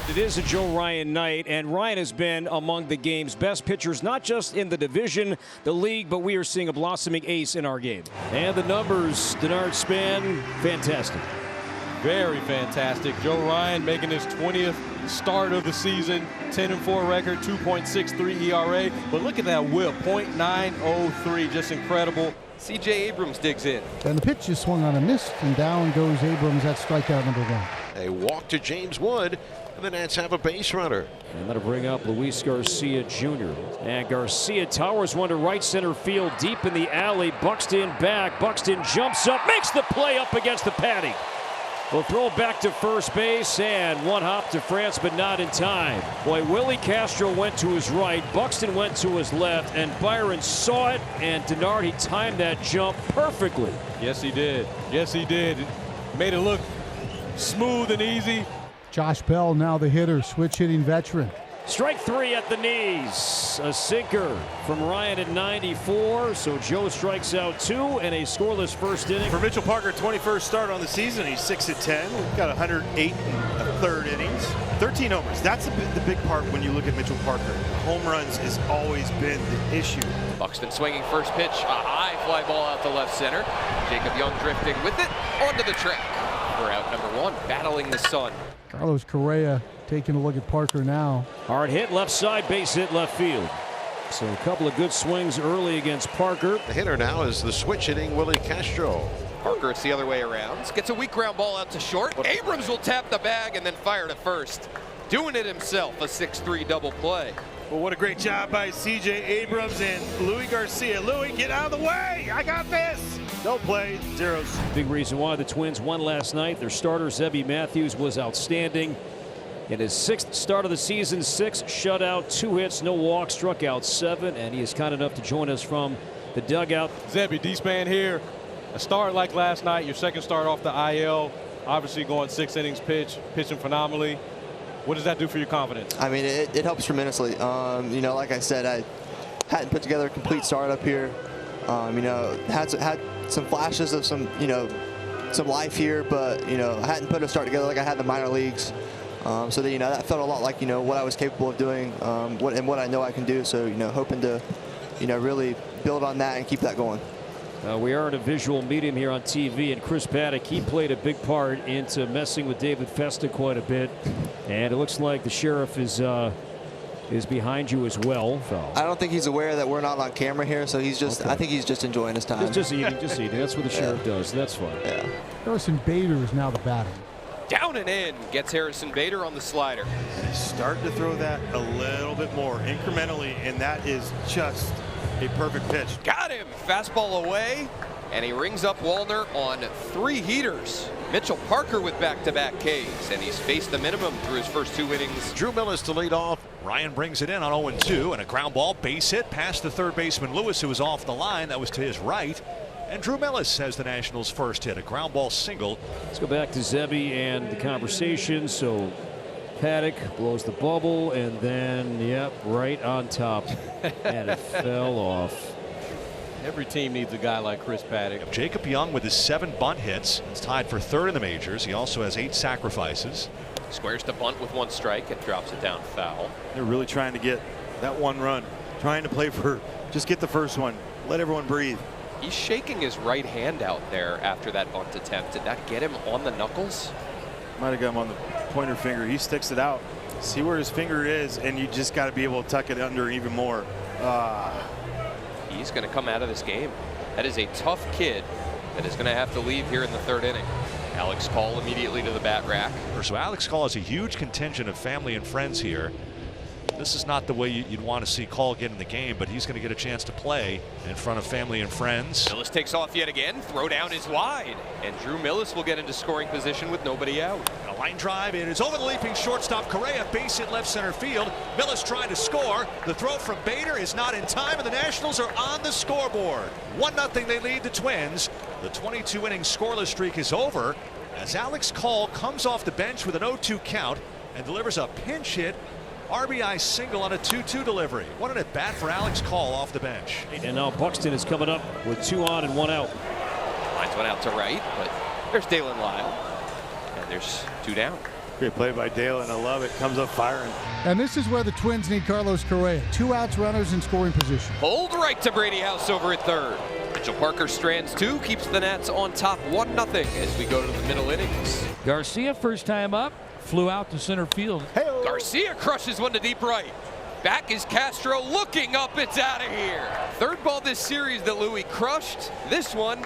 It is a Joe Ryan night, and Ryan has been among the game's best pitchers, not just in the division, the league, but we are seeing a blossoming ace in our game. And the numbers, Denard Span, fantastic. Very fantastic. Joe Ryan making his 20th start of the season, 10-4 record, 2.63 ERA. But look at that whip, .903, just incredible. C.J. Abrams digs in. And the pitch is swung on a miss, and down goes Abrams at strikeout number 1. A walk to James Wood, and the Nats have a base runner. And that'll bring up Luis Garcia Jr. And Garcia towers one to right center field, deep in the alley. Buxton back. Buxton jumps up, makes the play up against the padding. We'll throw back to first base, and one hop to France, but not in time. Boy, Willie Castro went to his right, Buxton went to his left, and Byron saw it, and Denard, he timed that jump perfectly. Yes, he did. Yes, he did. Made it look smooth and easy. Josh Bell, now the hitter, switch hitting veteran. Strike 3 at the knees. A sinker from Ryan at 94. So Joe strikes out 2 and a scoreless first inning. For Mitchell Parker, 21st start on the season. He's 6-10. We've got 108 and a third innings. 13 homers. That's the big part when you look at Mitchell Parker. Home runs has always been the issue. Buxton swinging first pitch. A high fly ball out to left center. Jacob Young drifting with it onto the track. We're out number 1, battling the sun. Carlos Correa taking a look at Parker now. Hard hit left side, base hit left field. So a couple of good swings early against Parker. The hitter now is the switch hitting Willie Castro. Parker, it's the other way around. Gets a weak ground ball out to short. Abrams will tap the bag and then fire to first. Doing it himself, a 6-3 double play. Well, what a great job by C.J. Abrams and Luis Garcia. Louis, get out of the way. I got this. No play, zeros. Big reason why the Twins won last night. Their starter, Zebby Matthews, was outstanding. In his 6th start of the season, 6 shutout, 2 hits, no walks, struck out 7, and he is kind enough to join us from the dugout. Zebby, D-Span here. A start like last night, your second start off the IL, obviously going 6 innings pitching phenomenally. What does that do for your confidence? I mean, it helps tremendously. You know, like I said, I hadn't put together a complete start up here. You know, had some flashes of some life here, but, you know, I hadn't put a start together like I had in the minor leagues. So that, you know, that felt a lot like, you know, what I was capable of doing, what I know I can do. So, you know, hoping to, you know, really build on that and keep that going. We are in a visual medium here on TV, and Chris Paddock, he played a big part into messing with David Festa quite a bit, and it looks like the sheriff is behind you as well. So I don't think he's aware that we're not on camera here, so he's just, okay. I think he's just enjoying his time. Just eating. That's what the sheriff does. That's fine. Yeah. Harrison Bader is now the batter. Down and in, gets Harrison Bader on the slider. He's starting to throw that a little bit more incrementally, and that is just a perfect pitch. Got him, fastball away, and he rings up Wallner on 3 heaters. Mitchell Parker with back-to-back Ks, and he's faced the minimum through his first 2 innings. Drew Millis to lead off. Ryan brings it in on 0-2, and a ground ball base hit past the third baseman Lewis, who was off the line. That was to his right. And Drew Millis has the Nationals' first hit, a ground ball single. Let's go back to Zebby and the conversation. So Paddock blows the bubble, and then, yep, right on top. And it fell off. Every team needs a guy like Chris Paddock. Jacob Young with his 7 bunt hits. He's tied for 3rd in the majors. He also has 8 sacrifices. Squares to bunt with 1 strike and drops it down foul. They're really trying to get that 1 run. Trying to play for, just get the first one. Let everyone breathe. He's shaking his right hand out there after that bunt attempt. Did that get him on the knuckles? Might have got him on the pointer finger. He sticks it out. See where his finger is, and you just got to be able to tuck it under even more. He's going to come out of this game. That is a tough kid that is going to have to leave here in the 3rd inning. Alex Call immediately to the bat rack. So Alex Call has a huge contingent of family and friends here. This is not the way you'd want to see Call get in the game, but he's going to get a chance to play in front of family and friends. Millis takes off yet again. Throw down is wide, and Drew Millis will get into scoring position with nobody out. A line drive. It is over the leaping shortstop Correa. Base hit left center field. Millis trying to score. The throw from Bader is not in time, and the Nationals are on the scoreboard. 1-0. They lead the Twins. The 22-inning scoreless streak is over as Alex Call comes off the bench with an 0-2 count and delivers a pinch hit RBI single on a 2-2 delivery. What an at-bat for Alex Call off the bench. And now Buxton is coming up with 2 on and 1 out. Lines 1 out to right, but there's Dalen Lyle, and there's 2 down. Great play by Dalen. I love it. Comes up firing. And this is where the Twins need Carlos Correa. 2 outs, runners in scoring position. Hold right to Brady House over at third. Mitchell Parker strands 2, keeps the Nats on top 1-0 as we go to the middle innings. Garcia, first time up, flew out to center field. Garcia crushes one to deep right. Back is Castro looking up. It's out of here. Third ball this series that Louis crushed. This one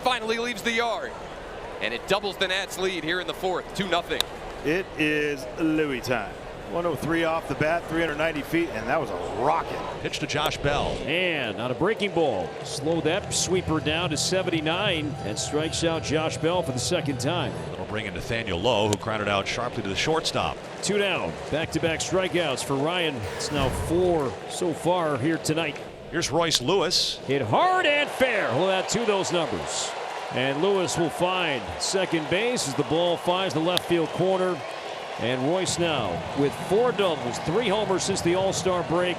finally leaves the yard. And it doubles the Nats lead here in the 4th, 2-0. It is Louis time. 103 off the bat, 390 feet, and that was a rocket. Pitch to Josh Bell. And on a breaking ball, slow that sweeper down to 79 and strikes out Josh Bell for the 2nd time. That'll bring in Nathaniel Lowe, who grounded out sharply to the shortstop. 2 down. Back-to-back strikeouts for Ryan. It's now 4 so far here tonight. Here's Royce Lewis. Hit hard and fair. We'll add 2 those numbers. And Lewis will find second base as the ball finds the left field corner. And Royce now with 4 doubles, 3 homers since the All-Star break.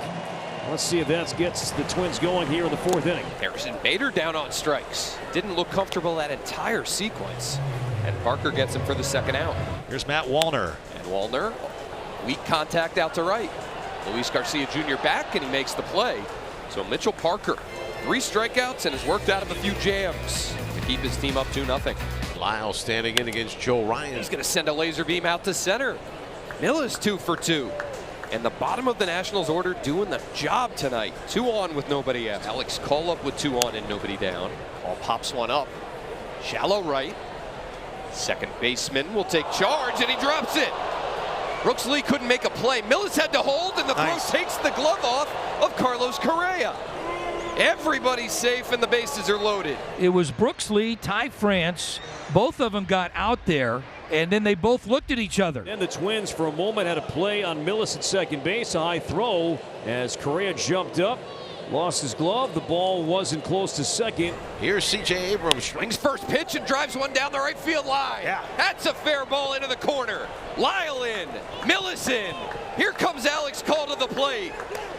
Let's see if that gets the Twins going here in the 4th inning. Harrison Bader down on strikes. Didn't look comfortable that entire sequence. And Parker gets him for the 2nd out. Here's Matt Wallner. And Wallner, weak contact out to right. Luis Garcia Jr. back, and he makes the play. So Mitchell Parker, 3 strikeouts and has worked out of a few jams to keep his team up 2-0. Lyle standing in against Joe Ryan. He's going to send a laser beam out to center. Miller's 2 for 2. And the bottom of the Nationals order doing the job tonight. 2 on with nobody out. Alex Call up with 2 on and nobody down. Ball pops one up. Shallow right. Second baseman will take charge, and he drops it. Brooks Lee couldn't make a play. Miller's had to hold, and the throw takes the glove off of Carlos Correa. Everybody's safe and the bases are loaded. It was Brooks Lee, Ty France. Both of them got out there, and then they both looked at each other. And the Twins for a moment had a play on Millis at second base. A high throw as Correa jumped up, lost his glove. The ball wasn't close to second. Here's C.J. Abrams. Swings first pitch and drives one down the right field line. That's a fair ball into the corner. Lyle in, Millis in. Here comes Alex Call to the plate.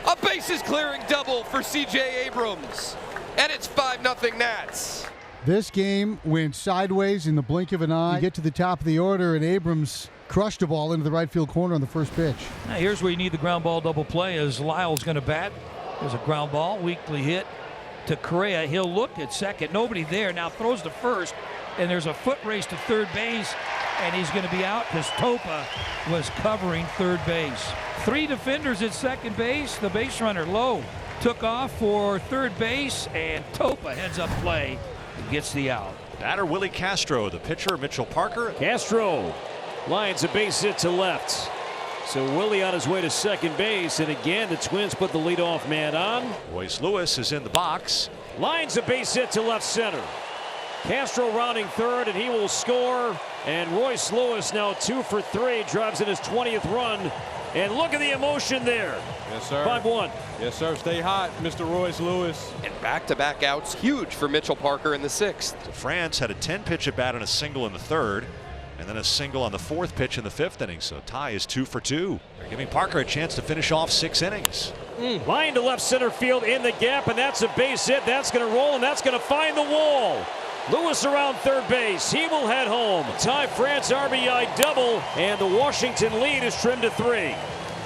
A bases clearing double for C.J. Abrams. And it's 5-0 Nats. This game went sideways in the blink of an eye. You get to the top of the order, and Abrams crushed the ball into the right field corner on the first pitch. Now here's where you need the ground ball double play as Lyle's going to bat. There's a ground ball, weakly hit to Correa. He'll look at second. Nobody there. Now throws to first, and there's a foot race to third base, and he's going to be out because Topa was covering third base. 3 defenders at second base. The base runner, Lowe, took off for third base, and Topa heads up play and gets the out. Batter Willie Castro, the pitcher Mitchell Parker. Castro lines a base hit to left. So Willie on his way to second base, and again the Twins put the leadoff man on. Royce Lewis is in the box. Lines a base hit to left center. Castro rounding third, and he will score. And Royce Lewis now 2 for 3, drives in his 20th run. And look at the emotion there. Yes, sir. 5-1. Yes, sir. Stay hot, Mr. Royce Lewis. And back-to-back outs, huge for Mitchell Parker in the 6th. So France had a 10-pitch at bat and a single in the 3rd, and then a single on the 4th pitch in the 5th inning. So Ty is 2 for 2. They're giving Parker a chance to finish off 6 innings. Line to left center field in the gap, and that's a base hit. That's going to roll, and that's going to find the wall. Lewis around third base. He will head home. Ty France RBI double, and the Washington lead is trimmed to 3.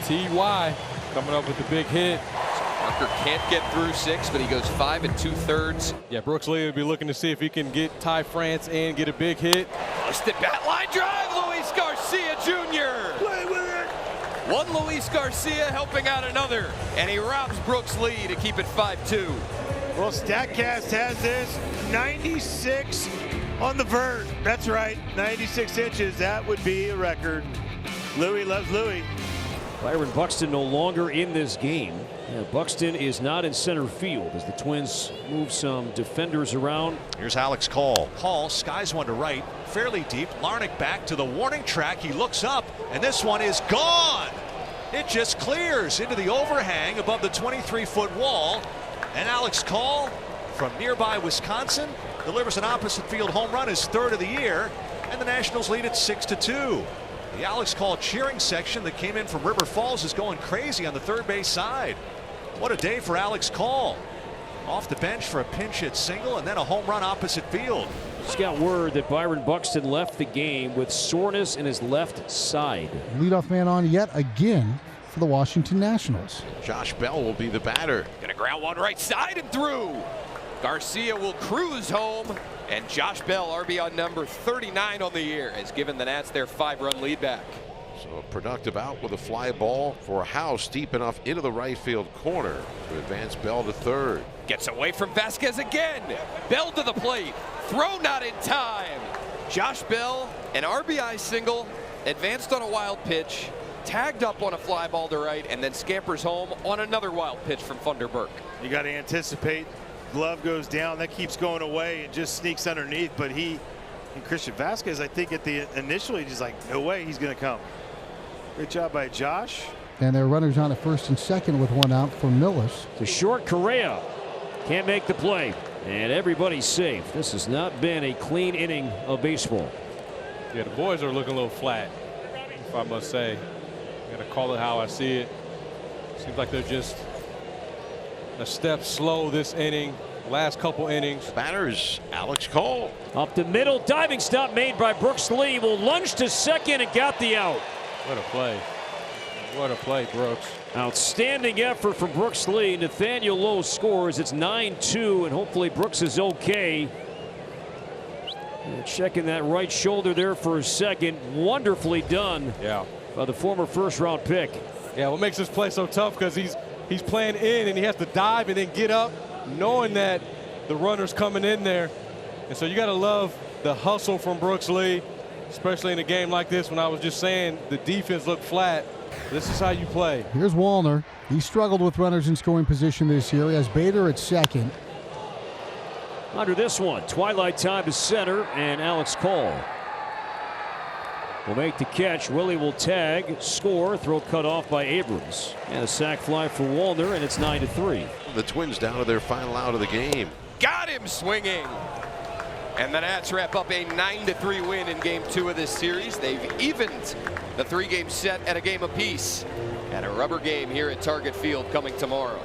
T.Y. coming up with the big hit. Parker can't get through 6, but he goes 5 2/3. Yeah, Brooks Lee will be looking to see if he can get Ty France and get a big hit. Busted bat line drive, Luis Garcia Jr. Play with it. One Luis Garcia helping out another, and he robs Brooks Lee to keep it 5-2. Well, StatCast has this 96 on the vert. That's right, 96 inches. That would be a record. Louis loves Louis. Byron Buxton no longer in this game. Buxton is not in center field as the Twins move some defenders around. Here's Alex Call. Call skies one to right, fairly deep. Larnach back to the warning track. He looks up, and this one is gone. It just clears into the overhang above the 23-foot wall. And Alex Call from nearby Wisconsin delivers an opposite field home run, his 3rd of the year, and the Nationals lead at 6-2. The Alex Call cheering section that came in from River Falls is going crazy on the third base side. What a day for Alex Call. Off the bench for a pinch hit single and then a home run opposite field. Just got word that Byron Buxton left the game with soreness in his left side. Leadoff man on yet again for the Washington Nationals. Josh Bell will be the batter. Gonna ground one right side and through. Garcia will cruise home, and Josh Bell, RBI number 39 on the year, has given the Nats their 5-run lead back. So a productive out with a fly ball for House deep enough into the right field corner to advance Bell to third. Gets away from Vasquez again. Bell to the plate. Throw not in time. Josh Bell, an RBI single, advanced on a wild pitch, tagged up on a fly ball to right, and then scampers home on another wild pitch from Funderburk. You got to anticipate. Glove goes down. That keeps going away and just sneaks underneath. But he and Christian Vasquez, I think initially just like, no way he's going to come. Great job by Josh. And there are runners on at first and second with one out for Millis. To short, Correa can't make the play, and everybody's safe. This has not been a clean inning of baseball. Yeah, the boys are looking a little flat, if I must say. I'm going to call it how I see it. Seems like they're just a step slow this inning, last couple innings. Batter is Alex Cole. Up the middle, diving stop made by Brooks Lee. Will lunge to second and got the out. What a play. What a play, Brooks. Outstanding effort from Brooks Lee. Nathaniel Lowe scores. It's 9-2, and hopefully Brooks is okay. And checking that right shoulder there for a second. Wonderfully done. Yeah. By the former first-round pick. Yeah, what makes this play so tough, because he's playing in and he has to dive and then get up, knowing that the runner's coming in there. And so you got to love the hustle from Brooks Lee, especially in a game like this when I was just saying the defense looked flat. This is how you play. Here's Wallner. He struggled with runners in scoring position this year. He has Bader at second. Under this one, Twilight time to center, and Alex Cole will make the catch. Willie will tag, score, throw cut off by Abrams. And a sac fly for Wallner, and it's 9-3. The Twins down to their final out of the game. Got him swinging. And the Nats wrap up a 9-3 win in Game 2 of this series. They've evened the 3-game set at a game apiece. And a rubber game here at Target Field coming tomorrow.